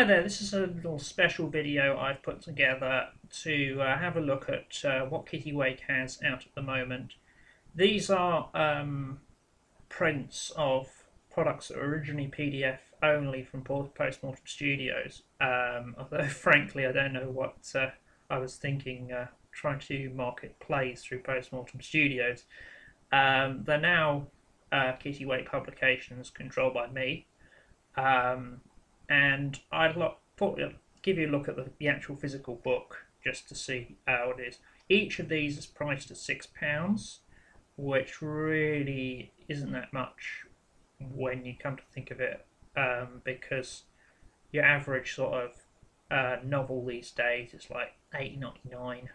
Hi there, this is a little special video I've put together to have a look at what Kitty has out at the moment. These are prints of products that were originally PDF only from Postmortem Studios, although frankly I don't know what I was thinking trying to market plays through Postmortem Studios. They're now Kitty publications controlled by me. And I'd thought I'd give you a look at the actual physical book just to see how it is. Each of these is priced at £6, which really isn't that much when you come to think of it, because your average sort of novel these days is like £8.99.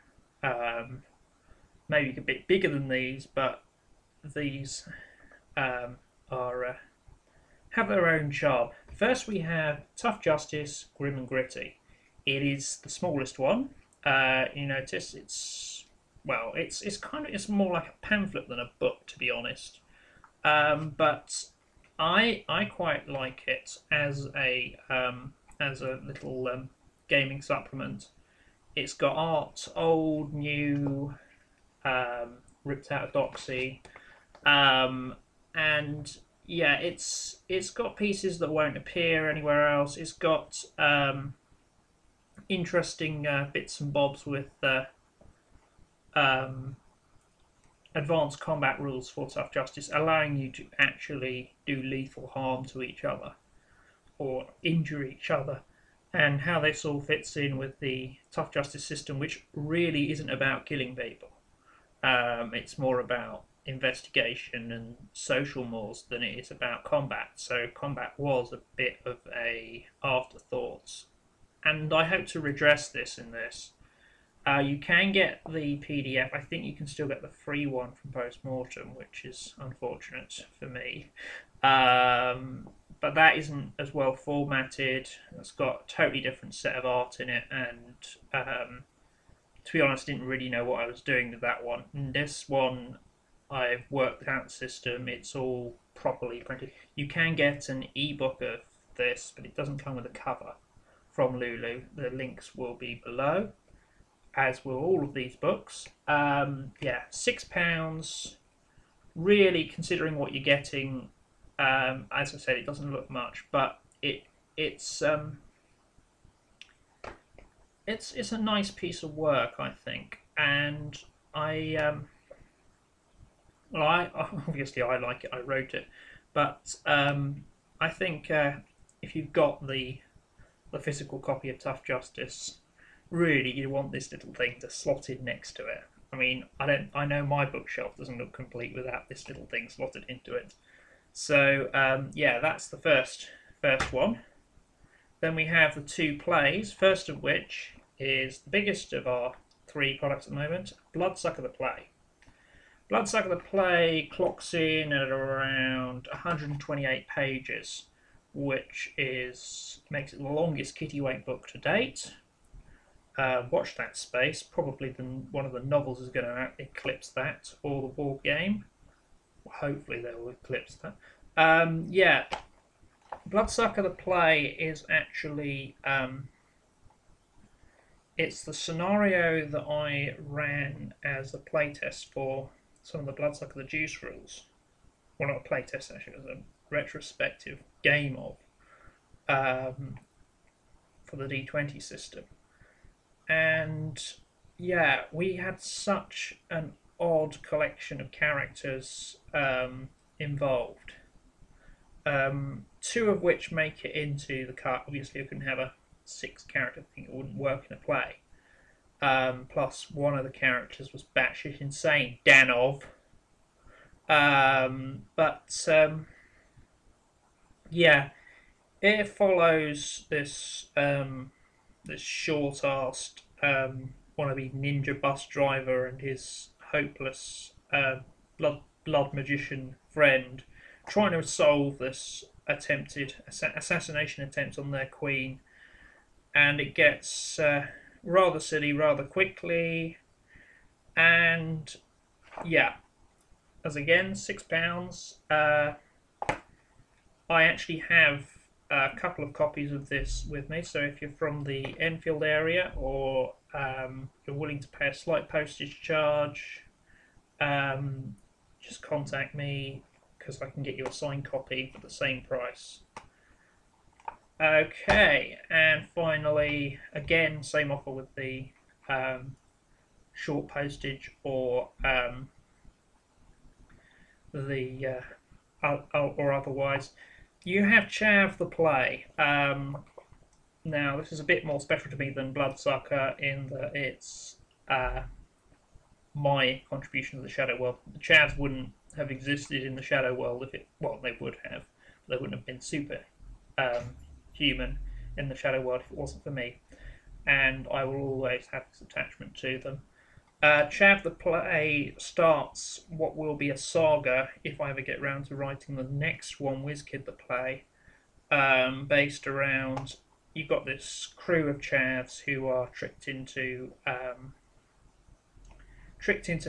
Maybe a bit bigger than these, but these are have their own charm. First we have Tough Justice, Grim and Gritty. It is the smallest one. You notice it's it's more like a pamphlet than a book, to be honest. But I quite like it as a little gaming supplement. It's got art, old, new, ripped out of Doxy, and yeah, it's got pieces that won't appear anywhere else. It's got interesting bits and bobs with advanced combat rules for Tough Justice, allowing you to actually do lethal harm to each other or injure each other, and how this all fits in with the Tough Justice system, which really isn't about killing people. It's more about investigation and social mores than it is about combat. So combat was a bit of a afterthought, and I hope to redress this in this. You can get the PDF. I think you can still get the free one from Postmortem, which is unfortunate for me. But that isn't as well formatted. It's got a totally different set of art in it, and to be honest, I didn't really know what I was doing with that one. And this one, I've worked out the system. It's all properly printed. You can get an ebook of this, but it doesn't come with a cover from Lulu. The links will be below, as will all of these books. Yeah, £6. Really, considering what you're getting, as I said, it doesn't look much, but it's a nice piece of work, I think, and well, obviously I like it. I wrote it, but I think if you've got the physical copy of Tough Justice, really you want this little thing to slot in next to it. I mean, I know my bookshelf doesn't look complete without this little thing slotted into it. So yeah, that's the first one. Then we have the two plays. First of which is the biggest of our three products at the moment, Bloodsucker the Play. Bloodsucker the Play clocks in at around 128 pages, which makes it the longest Kitty book to date. Watch that space. Probably one of the novels is going to eclipse that, or the board game. Hopefully they will eclipse that. Yeah, Bloodsucker the Play is actually it's the scenario that I ran as a playtest for some of the Bloodsucker the Juice rules. Well, not a playtest actually, it was a retrospective game of for the D20 system. And yeah, we had such an odd collection of characters involved. Two of which make it into the cut. Obviously, you can have a 6-character thing; it wouldn't work in a play. Plus, one of the characters was batshit insane, Danov. Yeah, it follows this this short-arsed wannabe ninja bus driver and his hopeless blood magician friend trying to solve this attempted assassination attempt on their queen, and it gets rather silly rather quickly. And yeah, as again £6. I actually have a couple of copies of this with me, so if you're from the Enfield area or you're willing to pay a slight postage charge, just contact me because I can get you a signed copy for the same price. Okay, and finally, again, same offer with the short postage or or otherwise. You have Chav the play. Now, this is a bit more special to me than Bloodsucker in that it's my contribution to the Shadow World. The Chavs wouldn't have existed in the Shadow World if it, well, they would have. They wouldn't have been super human in the Shadow World if it wasn't for me. And I will always have this attachment to them. Chav the play starts what will be a saga, if I ever get round to writing the next one, WizKid the play, based around, you've got this crew of Chavs who are tricked into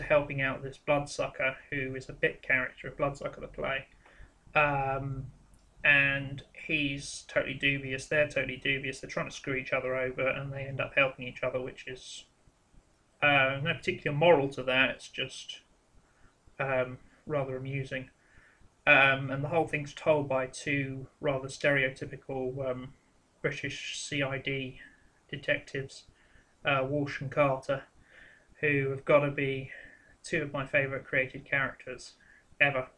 helping out this Bloodsucker, who is a bit character of Bloodsucker the play. And he's totally dubious, they're totally dubious, they're trying to screw each other over, and they end up helping each other, which is no particular moral to that, it's just rather amusing. And the whole thing's told by two rather stereotypical British CID detectives, Walsh and Carter, who have got to be two of my favourite created characters ever.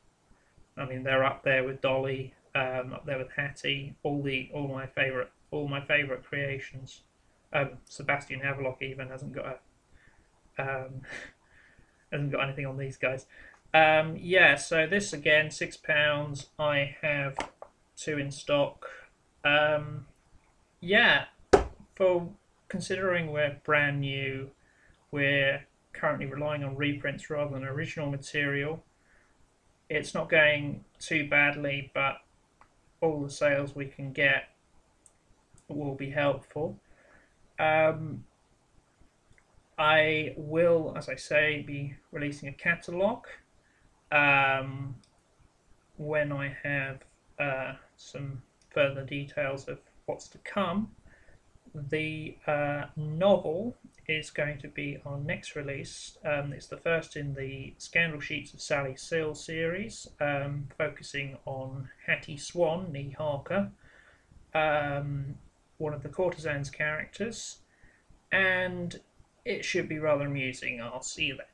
I mean, they're up there with Dolly, up there with Hattie, all my favourite creations. Sebastian Havelock even hasn't got anything on these guys. Yeah, so this again, £6. I have 2 in stock. Yeah, for considering we're brand new, we're currently relying on reprints rather than original material. It's not going too badly, but all the sales we can get will be helpful. I will, as I say, be releasing a catalogue when I have some further details of what's to come. The novel is going to be our next release. It's the first in the Scandal Sheets of Sally Sill series, focusing on Hattie Swan, née Harker, one of the courtesan's characters, and it should be rather amusing. I'll see you then.